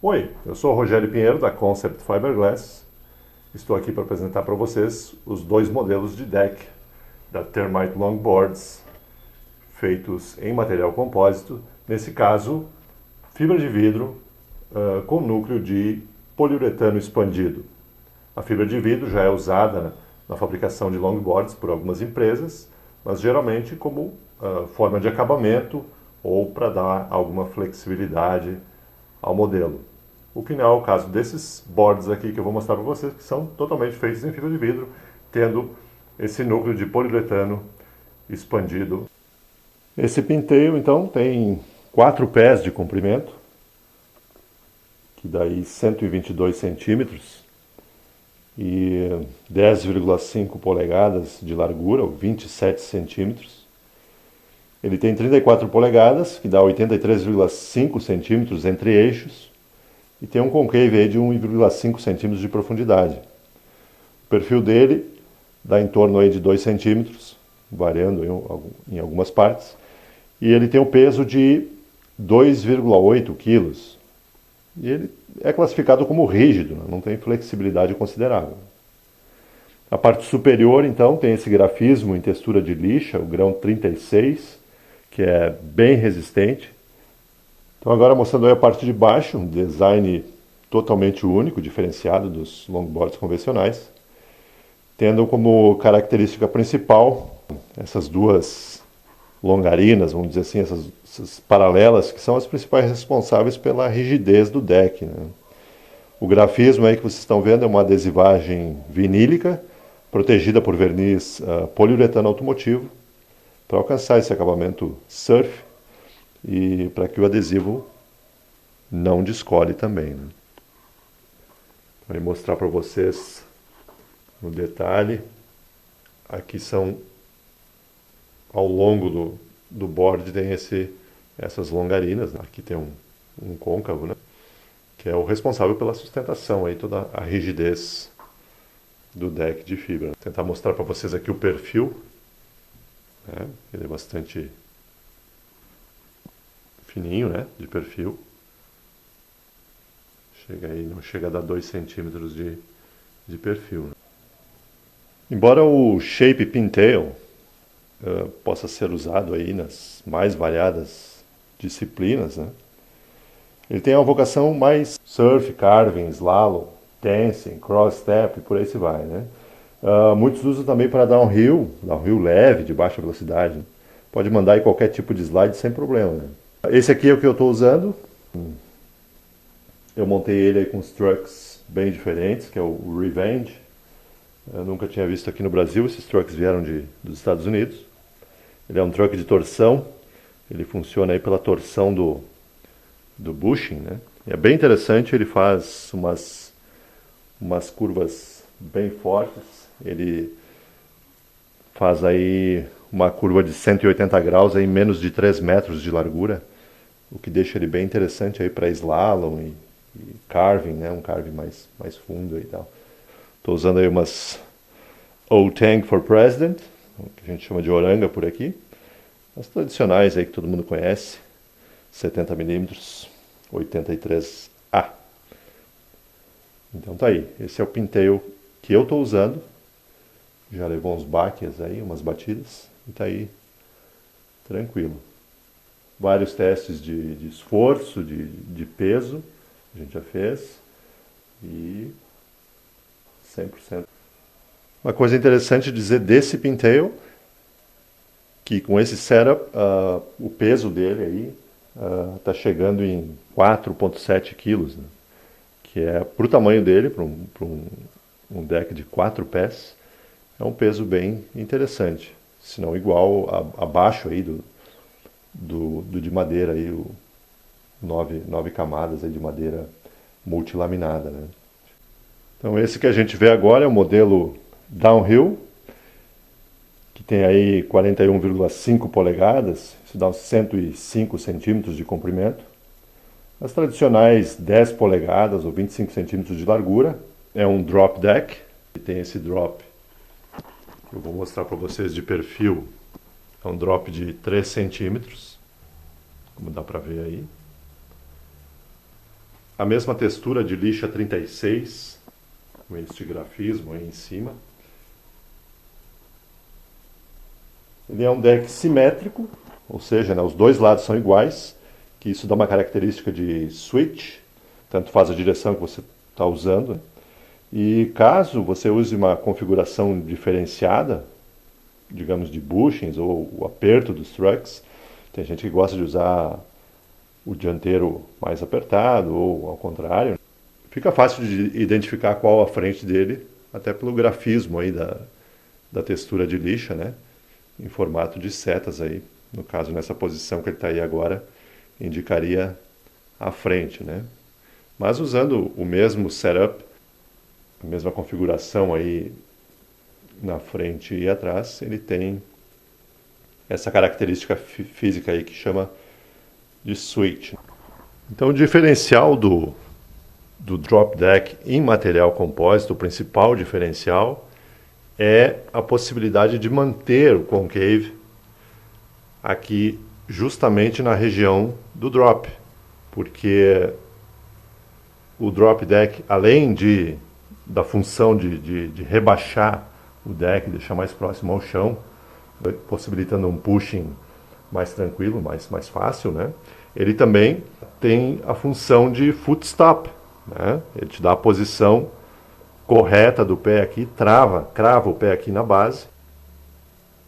Oi, eu sou o Rogério Pinheiro da Concept Fiberglass. Estou aqui para apresentar para vocês os dois modelos de deck da Thermite Longboards feitos em material compósito, nesse caso fibra de vidro com núcleo de poliuretano expandido. A fibra de vidro já é usada na fabricação de longboards por algumas empresas, mas geralmente como forma de acabamento ou para dar alguma flexibilidade ao modelo. O que não é o caso desses boards aqui que eu vou mostrar para vocês, que são totalmente feitos em fibra de vidro, tendo esse núcleo de poliuretano expandido. Esse pinteio, então, tem 4 pés de comprimento, que daí 122 centímetros, e 10,5 polegadas de largura, ou 27 centímetros. Ele tem 34 polegadas, que dá 83,5 centímetros entre eixos, e tem um concave aí de 1,5 centímetros de profundidade. O perfil dele dá em torno aí de 2 centímetros, variando em algumas partes, e ele tem um peso de 2,8 quilos. E ele é classificado como rígido, não tem flexibilidade considerável. A parte superior, então, tem esse grafismo em textura de lixa, o grão 36, que é bem resistente. Então agora mostrando aí a parte de baixo, um design totalmente único, diferenciado dos longboards convencionais, tendo como característica principal essas duas longarinas, vamos dizer assim, essas paralelas, que são as principais responsáveis pela rigidez do deck, né? O grafismo aí que vocês estão vendo é uma adesivagem vinílica, protegida por verniz poliuretano automotivo, para alcançar esse acabamento surf e para que o adesivo não descole também, né? Vou mostrar para vocês no detalhe. Aqui são, ao longo do board tem essas longarinas, né? Aqui tem um côncavo, né? Que é o responsável pela sustentação, aí, toda a rigidez do deck de fibra. Vou tentar mostrar para vocês aqui o perfil, né? Ele é bastante fininho, né? De perfil. Chega aí, não chega a dar 2 centímetros de perfil, né? Embora o shape pintail possa ser usado aí nas mais variadas disciplinas, né? Ele tem uma vocação mais surf, carving, slalom, dancing, cross step e por aí se vai, né? Muitos usam também para downhill leve, de baixa velocidade. Pode mandar aí qualquer tipo de slide sem problema, né? Esse aqui é o que eu estou usando. Eu montei ele aí com os trucks bem diferentes, que é o Revenge. Eu nunca tinha visto aqui no Brasil, esses trucks vieram dos Estados Unidos. Ele é um truck de torção, ele funciona aí pela torção do bushing, né? E é bem interessante, ele faz umas curvas bem fortes. Ele faz aí uma curva de 180 graus aí, em menos de 3 metros de largura, o que deixa ele bem interessante aí para slalom e carving, né? Um carving mais fundo e tal. Estou usando aí umas O-Tank for President, que a gente chama de oranga por aqui. As tradicionais aí que todo mundo conhece, 70mm, 83A. Então tá aí, esse é o pintail que eu estou usando. Já levou uns baques aí, umas batidas, e tá aí tranquilo. Vários testes de esforço, de peso, a gente já fez, e 100%. Uma coisa interessante dizer desse pintail, que com esse setup, o peso dele aí está chegando em 4,7 quilos, né? Que é, para o tamanho dele, para um deck de 4 pés, é um peso bem interessante. Se não igual, abaixo aí do de madeira, aí, o 9 camadas aí de madeira multilaminada, né? Então esse que a gente vê agora é o modelo Downhill, que tem aí 41,5 polegadas, isso dá uns 105 centímetros de comprimento. As tradicionais 10 polegadas ou 25 centímetros de largura, é um drop deck, e tem esse drop que eu vou mostrar para vocês de perfil, é um drop de 3 centímetros, como dá para ver aí. a mesma textura de lixa 36, com este grafismo aí em cima. Ele é um deck simétrico, ou seja, né, os dois lados são iguais, que isso dá uma característica de switch, tanto faz a direção que você está usando. E caso você use uma configuração diferenciada, digamos de bushings ou o aperto dos trucks, tem gente que gosta de usar o dianteiro mais apertado ou ao contrário. Fica fácil de identificar qual a frente dele, até pelo grafismo aí da textura de lixa, né? Em formato de setas aí. No caso, nessa posição que ele está aí agora, indicaria a frente, né? Mas usando o mesmo setup, a mesma configuração aí na frente e atrás, ele tem essa característica física aí que chama de switch. Então o diferencial do drop deck em material compósito, o principal diferencial, é a possibilidade de manter o concave aqui justamente na região do drop, porque o drop deck, além da função de rebaixar o deck, deixar mais próximo ao chão, possibilitando um pushing mais tranquilo, mais fácil, né? Ele também tem a função de footstop, né? Ele te dá a posição correta do pé aqui, crava o pé aqui na base,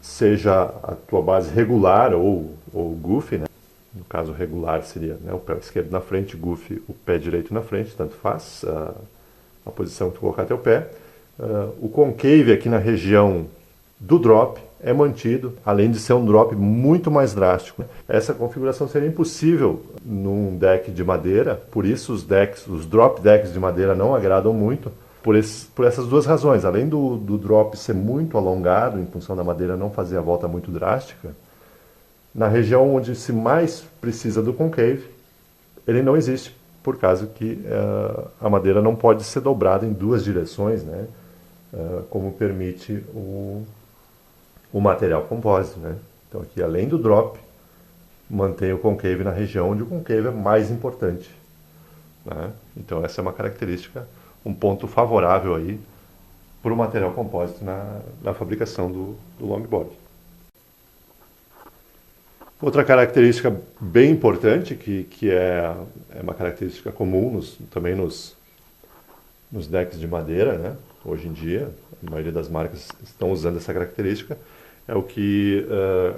seja a tua base regular ou goofy, né? No caso regular seria, né, o pé esquerdo na frente, goofy o pé direito na frente, tanto faz a posição que tu colocar teu pé. O concave aqui na região do drop é mantido, além de ser um drop muito mais drástico. Essa configuração seria impossível num deck de madeira, por isso os drop decks de madeira não agradam muito, por essas duas razões. Além do drop ser muito alongado, em função da madeira não fazer a volta muito drástica, na região onde se mais precisa do concave, ele não existe, por causa que a madeira não pode ser dobrada em duas direções, né? Como permite o material compósito, né? Então aqui, além do drop, mantém o concave na região onde o concave é mais importante, né? Então essa é uma característica, um ponto favorável aí para o material compósito na fabricação do longboard. Outra característica bem importante, que é uma característica comum também nos decks de madeira, né? Hoje em dia, a maioria das marcas estão usando essa característica, é o que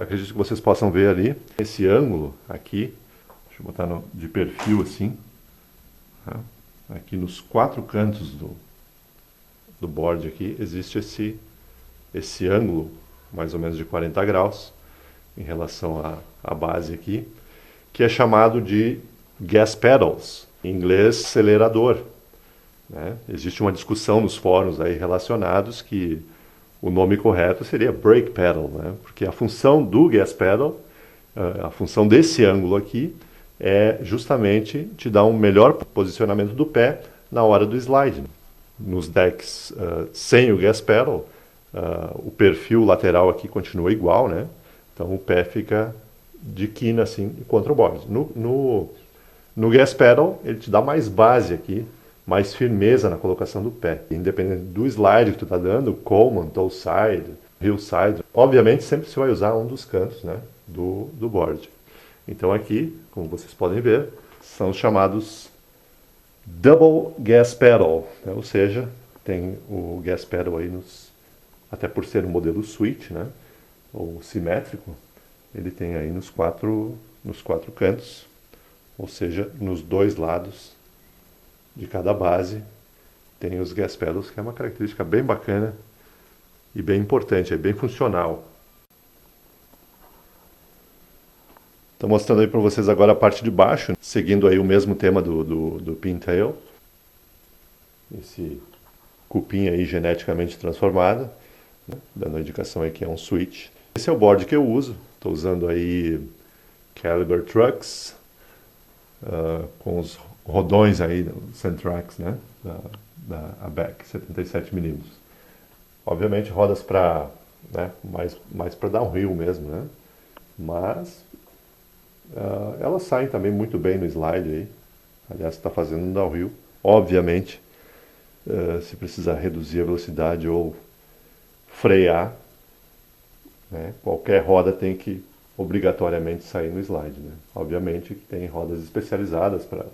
acredito que vocês possam ver ali, esse ângulo aqui, deixa eu botar de perfil assim, tá? Aqui nos quatro cantos do board aqui, existe esse ângulo, mais ou menos de 40 graus, em relação à base aqui, que é chamado de gas pedals, em inglês acelerador, né? Existe uma discussão nos fóruns aí relacionados que o nome correto seria brake pedal, né? Porque a função do gas pedal, a função desse ângulo aqui, é justamente te dar um melhor posicionamento do pé na hora do slide. Nos decks sem o gas pedal, o perfil lateral aqui continua igual, né? Então o pé fica de quina assim contra o board. No gas pedal, ele te dá mais base aqui, mais firmeza na colocação do pé. Independente do slide que tu está dando, Coleman, toe side, hillside, obviamente sempre você vai usar um dos cantos, né, do board. Então aqui, como vocês podem ver, são os chamados double gas pedal, né? Ou seja, tem o gas pedal aí até por ser um modelo switch, né, ou simétrico, ele tem aí nos quatro cantos, ou seja, nos dois lados de cada base tem os gas pedals, que é uma característica bem bacana e bem importante, é bem funcional. Estou mostrando aí para vocês agora a parte de baixo, seguindo aí o mesmo tema do pintail, esse cupim aí geneticamente transformado, né, dando a indicação aí que é um switch. Esse é o board que eu uso, estou usando aí Caliber Trucks, com os rodões aí, Centrax, né, da ABEC, 77mm. Obviamente rodas para, né, mais para downhill mesmo, né, mas elas saem também muito bem no slide aí, Aliás, está fazendo um downhill. Obviamente, se precisar reduzir a velocidade ou frear, né, qualquer roda tem que obrigatoriamente sair no slide. Né? Obviamente que tem rodas especializadas para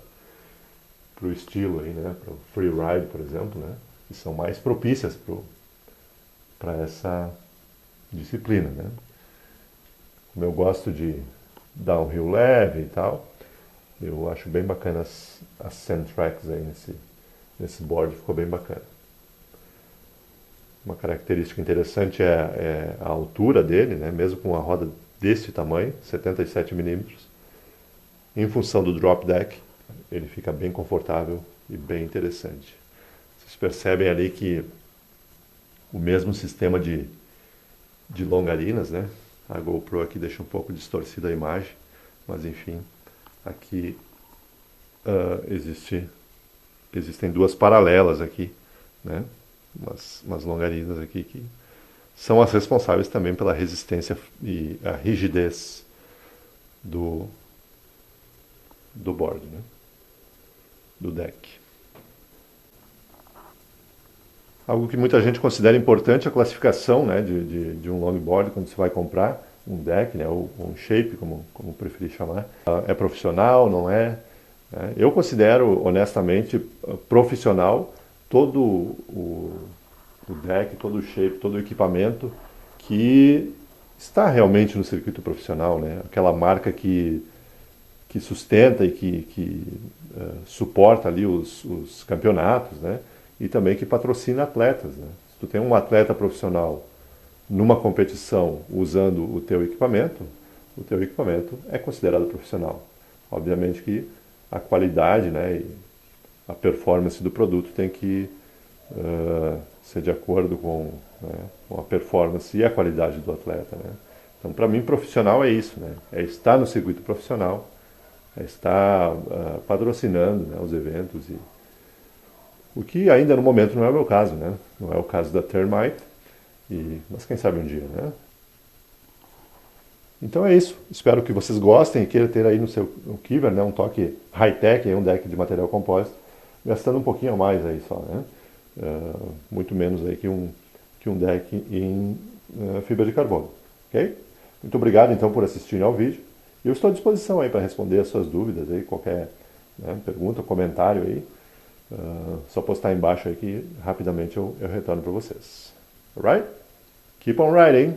o estilo, né, para o freeride, por exemplo, né, que são mais propícias para essa disciplina. Né? Como eu gosto de downhill leve e tal, eu acho bem bacana as sand tracks aí nesse board, ficou bem bacana. Uma característica interessante é a altura dele, né? Mesmo com uma roda desse tamanho, 77 milímetros, em função do drop deck, ele fica bem confortável e bem interessante. Vocês percebem ali que o mesmo sistema de longarinas, né? A GoPro aqui deixa um pouco distorcida a imagem, mas enfim, aqui existem duas paralelas aqui, né? Umas longarinas aqui que são as responsáveis também pela resistência e a rigidez do board, né? Do deck. Algo que muita gente considera importante é a classificação, né, de um longboard quando você vai comprar um deck, né, ou um shape, como preferir chamar. É profissional, não é? Eu considero, honestamente, profissional todo o deck, todo o shape, todo o equipamento que está realmente no circuito profissional, né? Aquela marca que sustenta e que suporta ali os campeonatos, né? E também que patrocina atletas, né? Se tu tem um atleta profissional numa competição usando o teu equipamento é considerado profissional. Obviamente que a qualidade, né, e a performance do produto tem que ser de acordo né, com a performance e a qualidade do atleta. Né? Então, para mim, profissional é isso, né? É estar no circuito profissional, é estar patrocinando, né, os eventos. O que ainda no momento não é o meu caso, né? Não é o caso da Thermite, mas quem sabe um dia, né? Então é isso. Espero que vocês gostem e queiram ter aí no seu Kiver, né, um toque high-tech, um deck de material compósito, gastando um pouquinho a mais aí só, né? Muito menos aí que um deck em fibra de carbono, ok? Muito obrigado então por assistirem ao vídeo. Eu estou à disposição aí para responder as suas dúvidas aí, qualquer, né, pergunta, comentário aí, só postar embaixo aí que rapidamente eu retorno para vocês. Alright? Keep on riding!